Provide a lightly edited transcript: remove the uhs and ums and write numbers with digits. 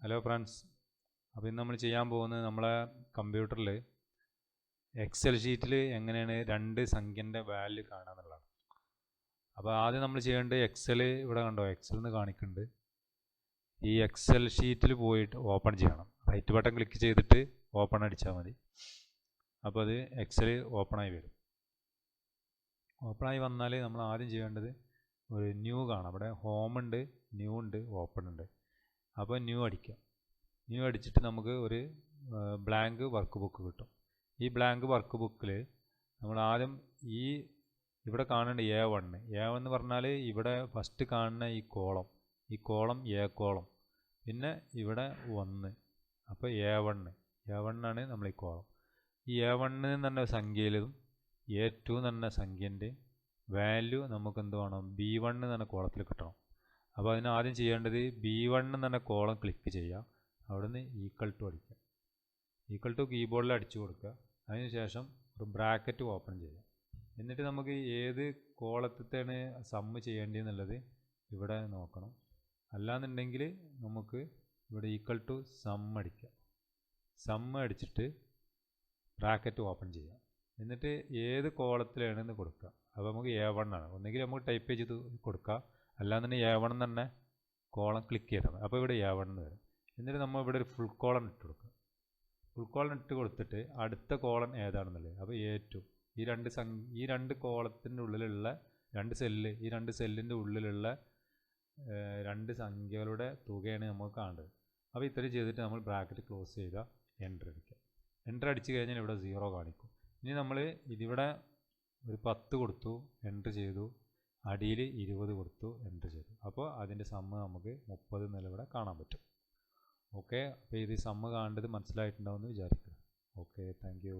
Hello friends, അപ്പോൾ ഇന്ന് നമ്മൾ ചെയ്യാൻ പോകുന്നത് നമ്മളെ കമ്പ്യൂട്ടറിൽ എക്സൽ ഷീറ്റിൽ എങ്ങനെയാണ് രണ്ട് സംഖ്യൻ്റെ വാല്യൂ കാണാമെന്നുള്ളതാണ്. അപ്പോൾ ആദ്യം നമ്മൾ ചെയ്യേണ്ടത് എക്സൽ ഇവിടെ കണ്ടോ, എക്സൽ എന്ന് കാണിക്കുന്നുണ്ട്. ഈ എക്സൽ ഷീറ്റിൽ പോയിട്ട് ഓപ്പൺ ചെയ്യണം. റൈറ്റ് ബട്ടൺ ക്ലിക്ക് ചെയ്തിട്ട് ഓപ്പൺ അടിച്ചാൽ മതി. അപ്പോൾ അത് എക്സൽ ഓപ്പണായി വരും. ഓപ്പണായി വന്നാൽ നമ്മൾ ആദ്യം ചെയ്യേണ്ടത് ഒരു ന്യൂ കാണാം. ഇവിടെ ഹോം ഉണ്ട്, ന്യൂ ഉണ്ട്, ഓപ്പൺ ഉണ്ട്. അപ്പോൾ ന്യൂ അടിക്കാം. ന്യൂ അടിച്ചിട്ട് നമുക്ക് ഒരു ബ്ലാങ്ക് വർക്ക് ബുക്ക് കിട്ടും. ഈ ബ്ലാങ്ക് വർക്ക് ബുക്കിൽ നമ്മൾ ആദ്യം ഇവിടെ കാണേണ്ട A1 എന്ന് പറഞ്ഞാൽ ഇവിടെ ഫസ്റ്റ് കാണുന്ന ഈ കോളം എ കോളം, പിന്നെ ഇവിടെ 1, അപ്പോൾ A1 ആണ് നമ്മൾ ഈ കോളം. ഈ A1 എന്ന് പറഞ്ഞ സംഖ്യയിലും A2 എന്ന് പറഞ്ഞ സംഖ്യൻ്റെ വാല്യൂ നമുക്ക് എന്ത് വേണം, B1 എന്ന് പറഞ്ഞ കോളത്തിൽ കിട്ടണം. അപ്പോൾ അതിന് ആദ്യം ചെയ്യേണ്ടത് B1 എന്ന് പറഞ്ഞ കോളം ക്ലിക്ക് ചെയ്യുക. അവിടുന്ന് ഈക്വൽ ടു അടിക്കുക. ഈക്വൽ ടു കീബോർഡിൽ അടിച്ചു കൊടുക്കുക. അതിനുശേഷം ഒരു ബ്രാക്കറ്റ് ഓപ്പൺ ചെയ്യുക. എന്നിട്ട് നമുക്ക് ഏത് കോളത്തിലാണ് സമ്മ് ചെയ്യേണ്ടതെന്നുള്ളത് ഇവിടെ നോക്കണം. അല്ലാന്നുണ്ടെങ്കിൽ നമുക്ക് ഇവിടെ ഈക്വൽ ടു സം അടിക്കുക. സമ്മ് അടിച്ചിട്ട് ബ്രാക്കറ്റ് ഓപ്പൺ ചെയ്യുക. എന്നിട്ട് ഏത് കോളത്തിലാണെന്ന് കൊടുക്കുക. അപ്പോൾ നമുക്ക് A1 ആണ്. ഒന്നുകിൽ നമുക്ക് ടൈപ്പ് ചെയ്ത് കൊടുക്കുക, അല്ലാന്നുണ്ടെങ്കിൽ A1 തന്നെ കോളം ക്ലിക്ക് ചെയ്താൽ മതി. അപ്പോൾ ഇവിടെ A1 എന്ന് വരും. എന്നിട്ട് നമ്മൾ ഇവിടെ ഒരു ഫുൾ കോളം ഇട്ട് കൊടുക്കുക. ഫുൾ കോളം ഇട്ട് കൊടുത്തിട്ട് അടുത്ത കോളം ഏതാണെന്നുള്ളത്, അപ്പോൾ A2. ഈ രണ്ട് കോളത്തിൻ്റെ ഉള്ളിലുള്ള രണ്ട് സെല്ലിൻ്റെ ഉള്ളിലുള്ള രണ്ട് സംഖ്യകളുടെ തുകയാണ് നമുക്ക് കാണേണ്ടത്. അപ്പോൾ ഇത്രയും ചെയ്തിട്ട് നമ്മൾ ബ്രാക്കറ്റ് ക്ലോസ് ചെയ്യുക, എൻ്റർ അടിക്കുക. എൻ്റർ അടിച്ച് കഴിഞ്ഞാൽ ഇവിടെ 0 കാണിക്കും. ഇനി നമ്മൾ ഇതിവിടെ ഒരു 10 കൊടുത്തു, എൻ്റർ ചെയ്തു. അടിയിൽ 20 കൊടുത്തു, എൻ്റർ ചെയ്തു. അപ്പോൾ അതിൻ്റെ സമ്മ് നമുക്ക് 30 എന്നിവിടെ കാണാൻ പറ്റും. ഓക്കെ, അപ്പോൾ ഇത് സമ്മ് കാണേണ്ടത് മനസ്സിലായിട്ടുണ്ടാവുമെന്ന് വിചാരിക്കുക. Okay, thank you.